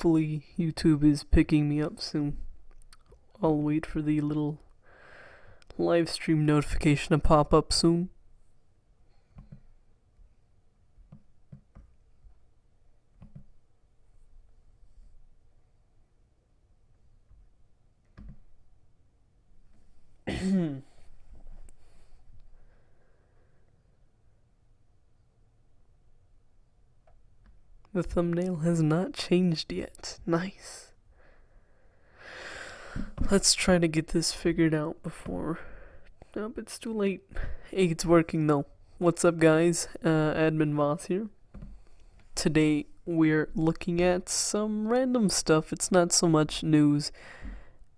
Hopefully YouTube is picking me up soon. I'll wait for the little live stream notification to pop up soon. The thumbnail has not changed yet. Nice. Let's try to get this figured out before... Nope, it's too late. Hey, it's working though. What's up, guys? Admin Voss here. Today we're looking at some random stuff. It's not so much news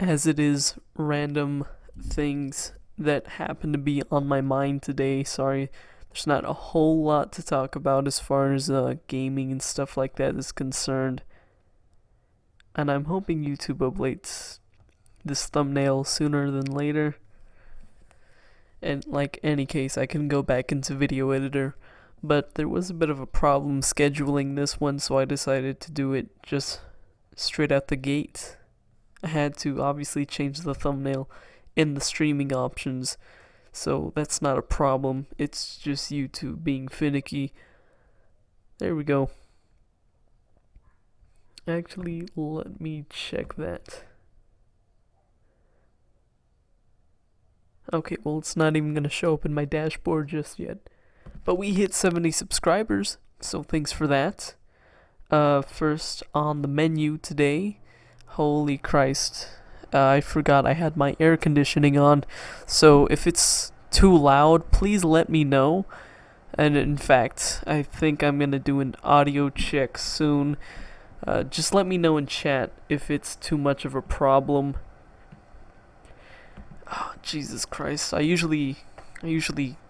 as it is random things that happen to be on my mind today. Sorry, there's not a whole lot to talk about as far as gaming and stuff like that is concerned. And I'm hoping YouTube updates this thumbnail sooner than later. And like any case, I can go back into video editor. But there was a bit of a problem scheduling this one, so I decided to do it just straight out the gate. I had to obviously change the thumbnail in the streaming options, so that's not a problem. It's just YouTube being finicky. There we go. Actually, let me check that. Okay, well, it's not even going to show up in my dashboard just yet. But we hit 70 subscribers, so thanks for that. First on the menu today, holy Christ, I forgot I had my air conditioning on, so if it's too loud, please let me know. And in fact, I think I'm gonna do an audio check soon. Just let me know in chat if it's too much of a problem. Oh, Jesus Christ, I usually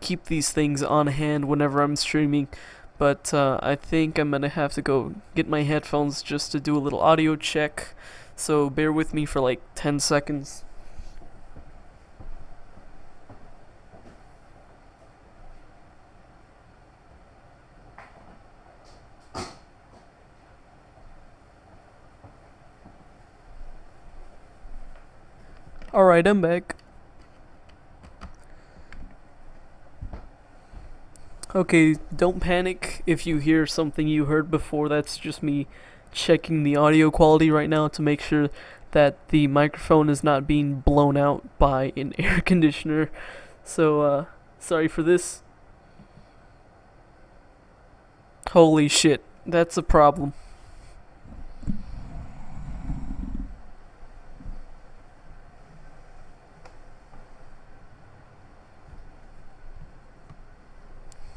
keep these things on hand whenever I'm streaming, but I think I'm gonna have to go get my headphones just to do a little audio check, so bear with me for like 10 seconds. Alright, I'm back. Okay, don't panic if you hear something you heard before. That's just me checking the audio quality right now to make sure that the microphone is not being blown out by an air conditioner. So, sorry for this. Holy shit, that's a problem.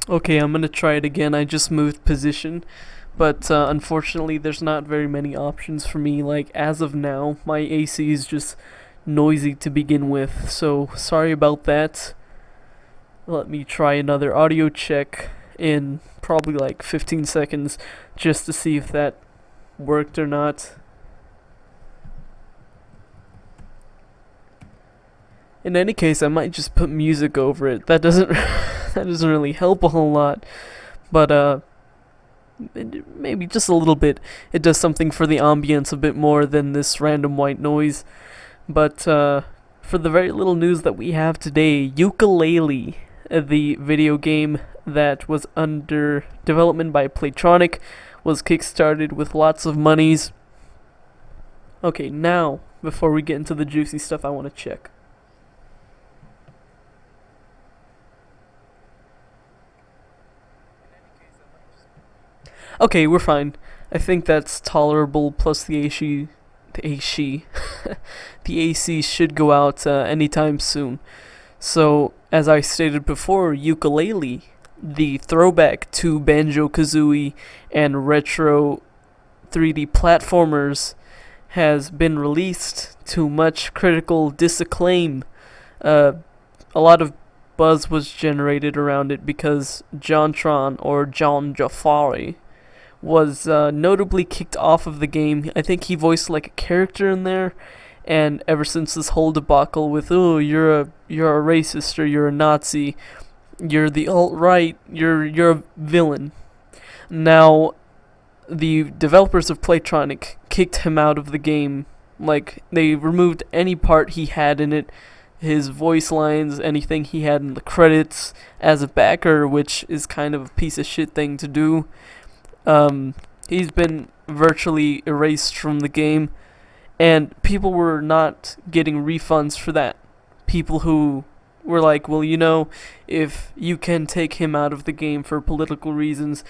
Okay, I'm gonna try it again. I just moved position, but unfortunately there's not very many options for me. Like, as of now, my AC is just noisy to begin with, so sorry about that. Let me try another audio check in probably like 15 seconds just to see if that worked or not. In any case, I might just put music over it. That doesn't that doesn't really help a whole lot, but maybe just a little bit. It does something for the ambience a bit more than this random white noise. But for the very little news that we have today, Yooka-Laylee, the video game that was under development by Playtronic, was kickstarted with lots of monies. Okay, now, before we get into the juicy stuff, I want to check. Okay, we're fine. I think that's tolerable, plus the AC, the AC should go out anytime soon. So, as I stated before, Yooka-Laylee, the throwback to Banjo-Kazooie and retro 3D platformers, has been released to much critical disacclaim. A lot of buzz was generated around it because Jontron, or John Jafari, was notably kicked off of the game. I think he voiced like a character in there, and ever since this whole debacle with, oh, you're a racist, or you're a Nazi, you're the alt-right, you're a villain. Now, the developers of Playtronic kicked him out of the game. Like, they removed any part he had in it, his voice lines, anything he had in the credits as a backer, which is kind of a piece of shit thing to do. He's been virtually erased from the game, and people were not getting refunds for that. People who were like, well, if you can take him out of the game for political reasons,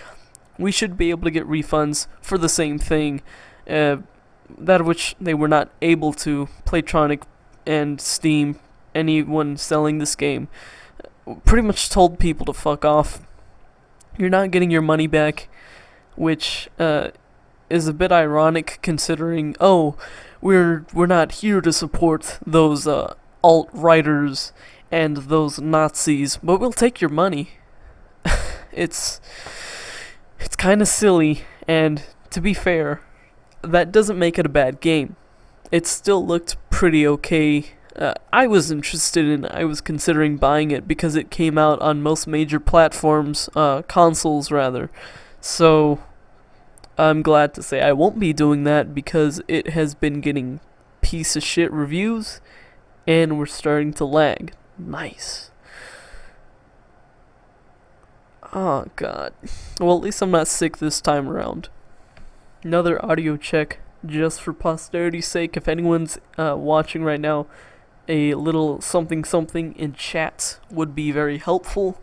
we should be able to get refunds for the same thing. That which they were not able to. Playtronic and Steam, anyone selling this game, pretty much told people to fuck off. You're not getting your money back, which is a bit ironic considering, we're not here to support those alt-righters and those Nazis, but we'll take your money. It's kind of silly, and to be fair, that doesn't make it a bad game. It still looked pretty okay. I was considering buying it because it came out on most major platforms, consoles rather. So I'm glad to say I won't be doing that because it has been getting piece of shit reviews and we're starting to lag. Nice. Oh god. Well, at least I'm not sick this time around. Another audio check just for posterity's sake. If anyone's watching right now, a little something something in chat would be very helpful.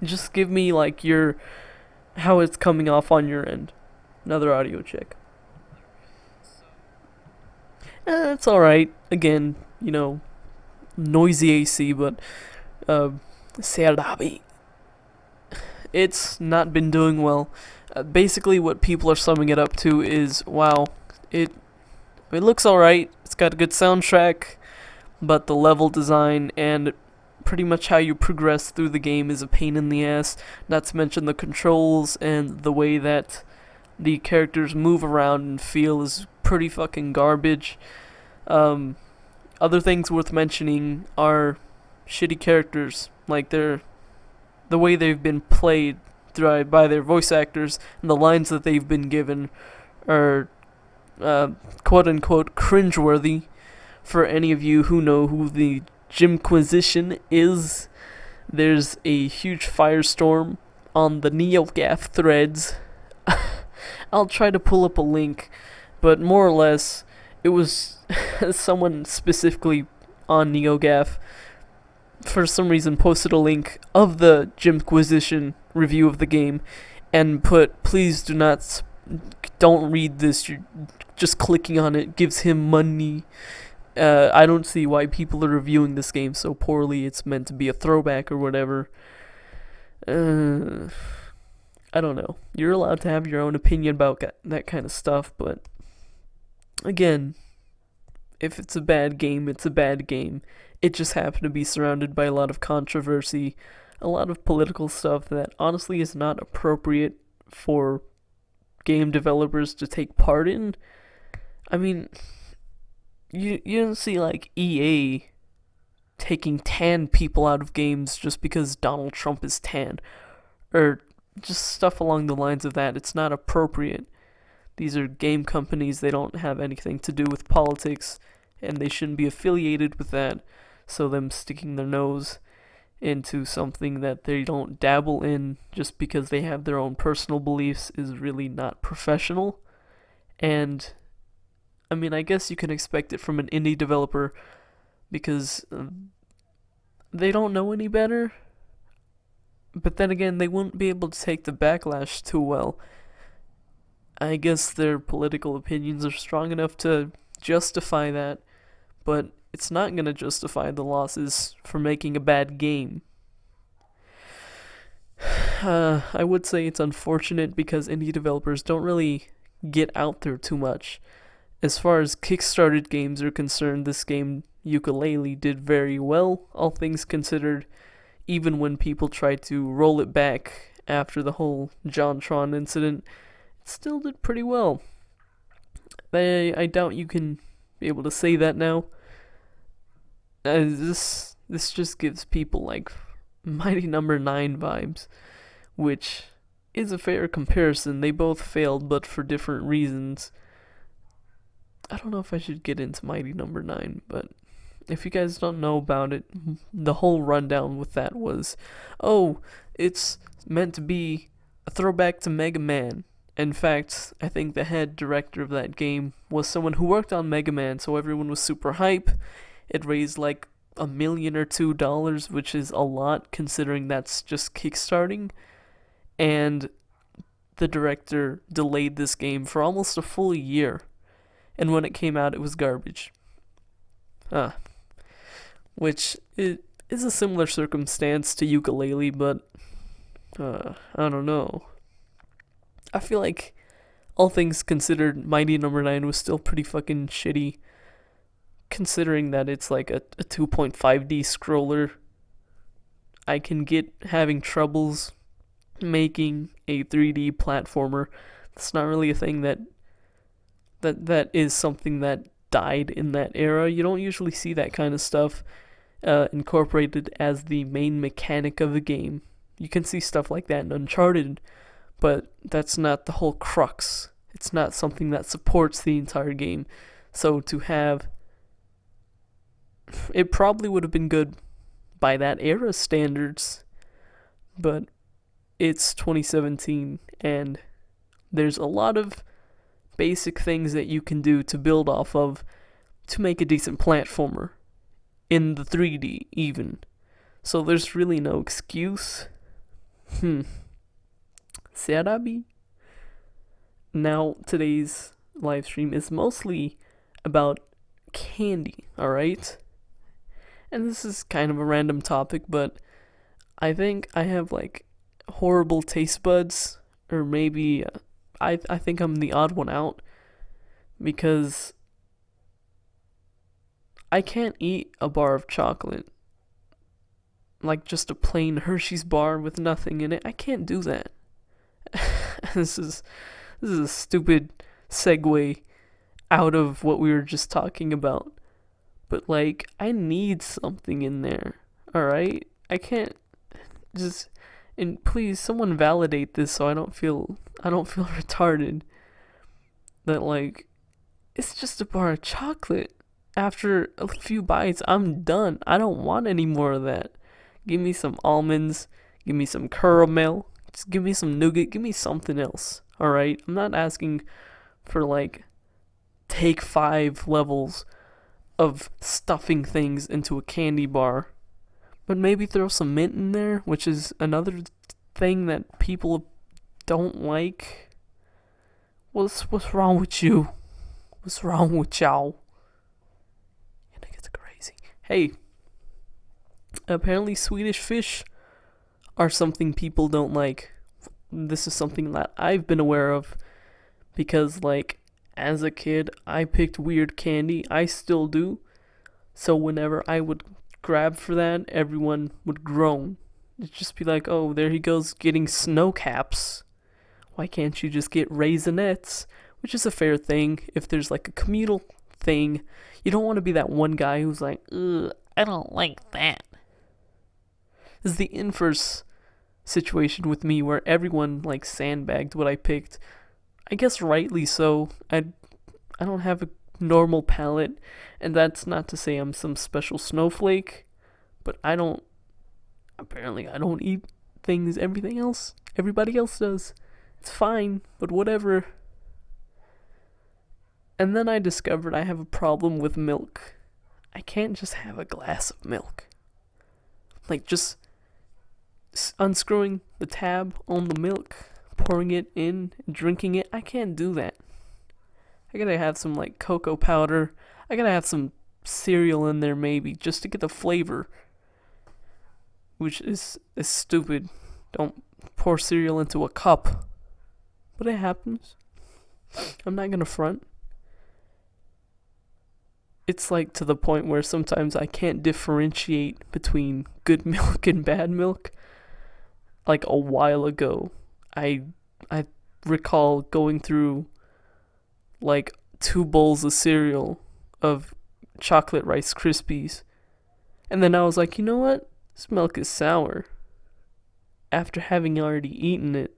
Just give me like how it's coming off on your end. Another audio check. It's alright. Again, noisy AC, but it's not been doing well. Basically, what people are summing it up to is, wow, it looks alright. It's got a good soundtrack, but the level design and pretty much how you progress through the game is a pain in the ass. Not to mention the controls and the way that the characters move around and feel is pretty fucking garbage. Other things worth mentioning are shitty characters, like the way they've been played by their voice actors, and the lines that they've been given are quote-unquote cringeworthy. For any of you who know who the Jimquisition is, there's a huge firestorm on the NeoGAF threads. I'll try to pull up a link, but more or less, it was someone specifically on NeoGAF for some reason posted a link of the Jimquisition review of the game and put, please don't read this, you're just clicking on it gives him money. I don't see why people are reviewing this game so poorly. It's meant to be a throwback or whatever. I don't know. You're allowed to have your own opinion about that kind of stuff, but again, if it's a bad game, it's a bad game. It just happened to be surrounded by a lot of controversy, a lot of political stuff that honestly is not appropriate for game developers to take part in. I mean, you don't see like EA taking tan people out of games just because Donald Trump is tan, or just stuff along the lines of that. It's not appropriate. These are game companies, they don't have anything to do with politics, and they shouldn't be affiliated with that, so them sticking their nose into something that they don't dabble in just because they have their own personal beliefs is really not professional. And I mean, I guess you can expect it from an indie developer because they don't know any better. But then again, they wouldn't be able to take the backlash too well. I guess their political opinions are strong enough to justify that, but it's not going to justify the losses for making a bad game. I would say it's unfortunate because indie developers don't really get out there too much. As far as kickstarted games are concerned, this game, Yooka-Laylee, did very well, all things considered, even when people tried to roll it back after the whole JonTron incident. It still did pretty well. I doubt you can be able to say that now. This just gives people like Mighty Number 9 vibes, which is a fair comparison. They both failed, but for different reasons. I don't know if I should get into Mighty Number 9, but if you guys don't know about it, the whole rundown with that was, oh, it's meant to be a throwback to Mega Man. In fact, I think the head director of that game was someone who worked on Mega Man, so everyone was super hype. It raised like $1 million or $2, which is a lot considering that's just kickstarting. And the director delayed this game for almost a full year. And when it came out, it was garbage. Which is a similar circumstance to Ukulele, but I don't know. I feel like, all things considered, Mighty Number 9 was still pretty fucking shitty, considering that it's like a 2.5D scroller. I can get having troubles making a 3D platformer. It's not really a thing that is something that died in that era. You don't usually see that kind of stuff incorporated as the main mechanic of a game. You can see stuff like that in Uncharted, but that's not the whole crux. It's not something that supports the entire game. So to have... It probably would have been good by that era's standards, but it's 2017, and there's a lot of basic things that you can do to build off of to make a decent platformer, in the 3D even. So there's really no excuse. Serabi? Now, today's live stream is mostly about candy, alright? And this is kind of a random topic, but I think I have like horrible taste buds, or maybe I think I'm the odd one out, because I can't eat a bar of chocolate, like just a plain Hershey's bar with nothing in it. I can't do that. This is a stupid segue out of what we were just talking about. But like, I need something in there. Alright? I can't just... And please, someone validate this so I don't feel retarded. That like, it's just a bar of chocolate. After a few bites, I'm done. I don't want any more of that. Give me some almonds. Give me some caramel. Just give me some nougat. Give me something else. Alright? I'm not asking for like, take 5 levels of stuffing things into a candy bar. But maybe throw some mint in there, which is another thing that people don't like. What's wrong with you? What's wrong with y'all? You think it's crazy. Hey, apparently Swedish fish are something people don't like. This is something that I've been aware of, because like, as a kid, I picked weird candy. I still do. So whenever I would grab for that, everyone would groan. It'd just be like, oh, there he goes getting snow caps. Why can't you just get raisinets? Which is a fair thing if there's like a communal thing. You don't want to be that one guy who's like, ugh, I don't like that. This is the inverse situation with me, where everyone like sandbagged what I picked. I guess rightly so. I don't have a normal palate, and that's not to say I'm some special snowflake, but apparently I don't eat things everybody else does. It's fine, but whatever. And then I discovered I have a problem with milk. I can't just have a glass of milk. Like just unscrewing the tab on the milk, pouring it in, drinking it. I can't do that. I gotta have some like cocoa powder. I gotta have some cereal in there maybe, just to get the flavor. Which is stupid. Don't pour cereal into a cup. But it happens. I'm not gonna front. It's like to the point where sometimes I can't differentiate between good milk and bad milk. Like a while ago, I recall going through like 2 bowls of cereal of chocolate Rice Krispies, and then I was like, you know what? This milk is sour. After having already eaten it.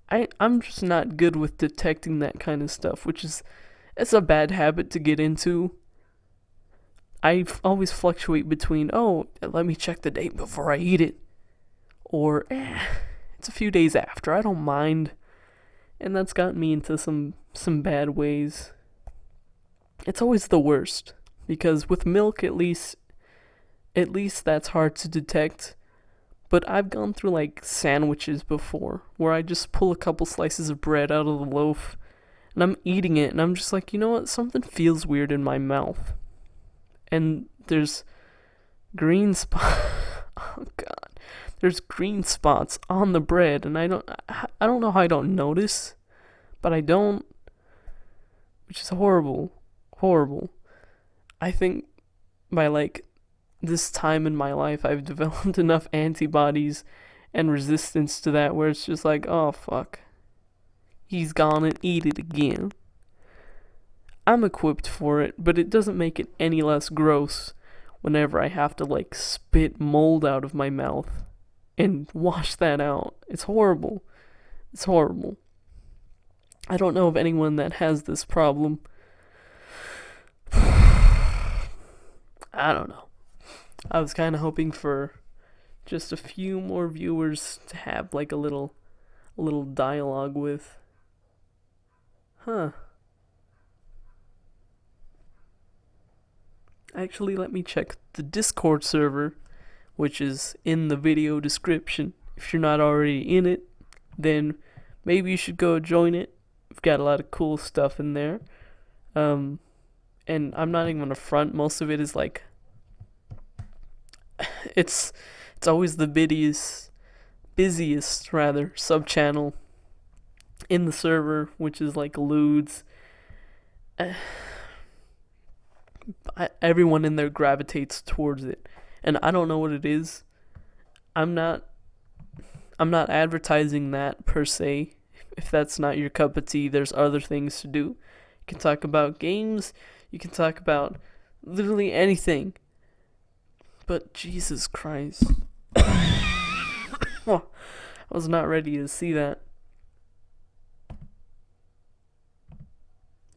I'm just not good with detecting that kind of stuff, which is it's a bad habit to get into. I always fluctuate between, oh, let me check the date before I eat it, or it's a few days after. I don't mind, and that's gotten me into some bad ways. It's always the worst because with milk, at least that's hard to detect. But I've gone through like sandwiches before where I just pull a couple slices of bread out of the loaf and I'm eating it and I'm just like, you know what? Something feels weird in my mouth. And there's green spot. Oh god. There's green spots on the bread and I don't know how I don't notice, but I don't, which is horrible. Horrible. I think by like this time in my life, I've developed enough antibodies and resistance to that where it's just like, oh fuck, he's gonna eat it again. I'm equipped for it, but it doesn't make it any less gross whenever I have to like spit mold out of my mouth and wash that out. It's horrible. It's horrible. I don't know of anyone that has this problem. I don't know. I was kind of hoping for just a few more viewers to have like a little dialogue with. Huh. Actually, let me check the Discord server, which is in the video description. If you're not already in it, then maybe you should go join it. We've got a lot of cool stuff in there. And I'm not even gonna front. Most of it is like it's always the busiest rather sub channel in the server, which is like lewds. Everyone in there gravitates towards it, and I don't know what it is. I'm not advertising that per se. If that's not your cup of tea, there's other things to do. You can talk about games, you can talk about literally anything. But Jesus Christ. Oh, I was not ready to see that.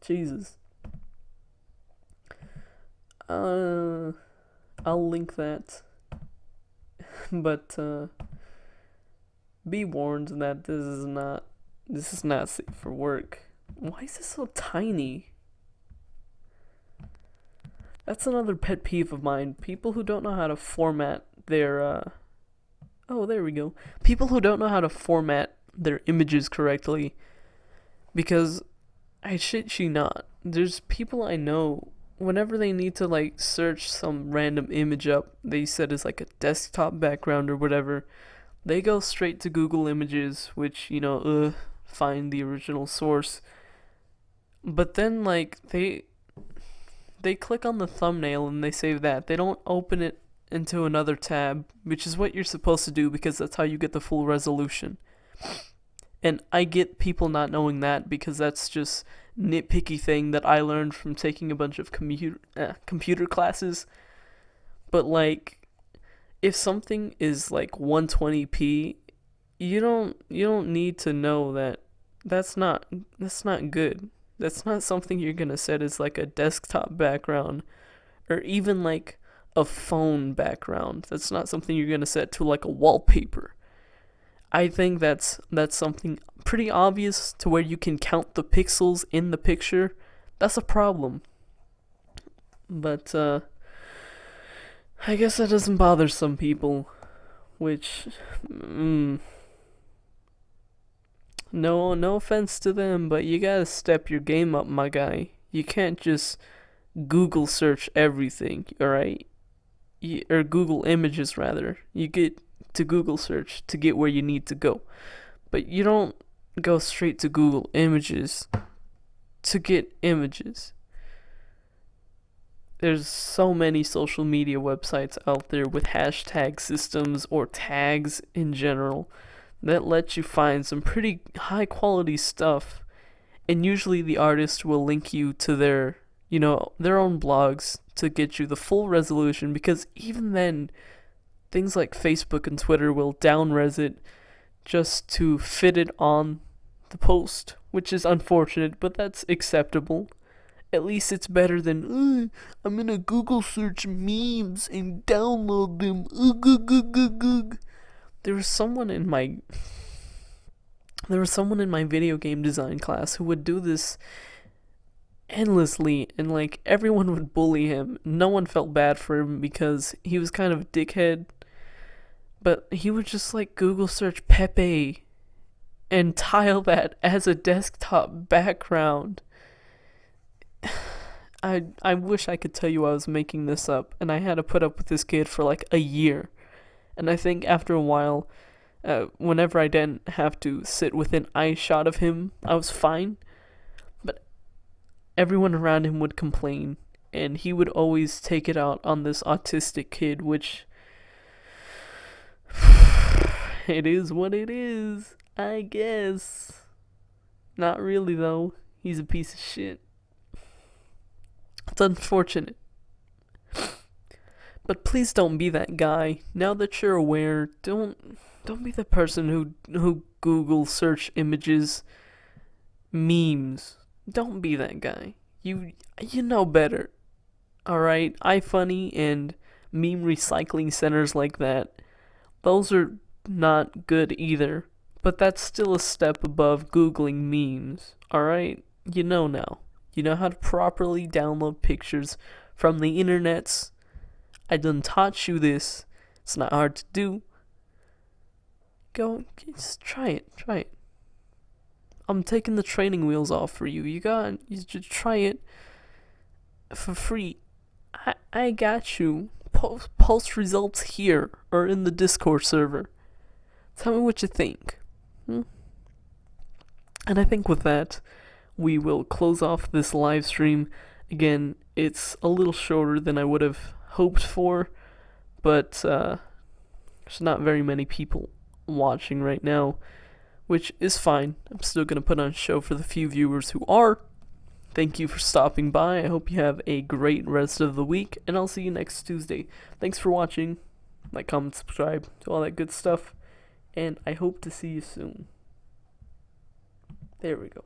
Jesus. I'll link that. But be warned that this is not safe for work. Why is this so tiny? That's another pet peeve of mine. People who don't know how to format their oh, there we go. People who don't know how to format their images correctly, because I shit you not, there's people I know, whenever they need to like search some random image up they said is like a desktop background or whatever, they go straight to Google Images, which, find the original source. But then like they click on the thumbnail and they save that. They don't open it into another tab, which is what you're supposed to do because that's how you get the full resolution. And I get people not knowing that because that's just nitpicky thing that I learned from taking a bunch of computer classes. But like, if something is like 120p, you don't need to know that that's not good. That's not something you're gonna set as like a desktop background or even like a phone background. That's not something you're gonna set to like a wallpaper. I think that's something pretty obvious to where you can count the pixels in the picture. That's a problem. But I guess that doesn't bother some people, which no offense to them, but you gotta step your game up, my guy. You can't just Google search everything, alright? Or Google Images, rather. You get to Google search to get where you need to go. But you don't go straight to Google Images to get images. There's so many social media websites out there with hashtag systems or tags in general that let you find some pretty high quality stuff, and usually the artist will link you to their own blogs to get you the full resolution, because even then things like Facebook and Twitter will down-res it just to fit it on the post, which is unfortunate, but that's acceptable. At least it's better than, I'm gonna Google search memes and download them. Ugh, ugh, ugh, ugh, ugh. There was someone in my video game design class who would do this endlessly, and like everyone would bully him. No one felt bad for him because he was kind of a dickhead, but he would just like Google search Pepe and tile that as a desktop background. I wish I could tell you I was making this up, and I had to put up with this kid for like a year. And I think after a while, whenever I didn't have to sit within eye shot of him, I was fine. But everyone around him would complain, and he would always take it out on this autistic kid, which it is what it is, I guess. Not really though. He's a piece of shit. It's unfortunate. But please don't be that guy. Now that you're aware, don't be the person who Google search images memes. Don't be that guy. You know better. Alright? iFunny and meme recycling centers like that, those are not good either. But that's still a step above Googling memes. Alright? You know now. You know how to properly download pictures from the internets. I done taught you this. It's not hard to do. Go, just try it. I'm taking the training wheels off for you. You just try it for free. I got you. Post results here or in the Discord server. Tell me what you think. And I think with that, we will close off this live stream. Again, it's a little shorter than I would have hoped for, but there's not very many people watching right now, which is fine. I'm still going to put on a show for the few viewers who are. Thank you for stopping by. I hope you have a great rest of the week, and I'll see you next Tuesday. Thanks for watching. Like, comment, subscribe, do all that good stuff, and I hope to see you soon. There we go.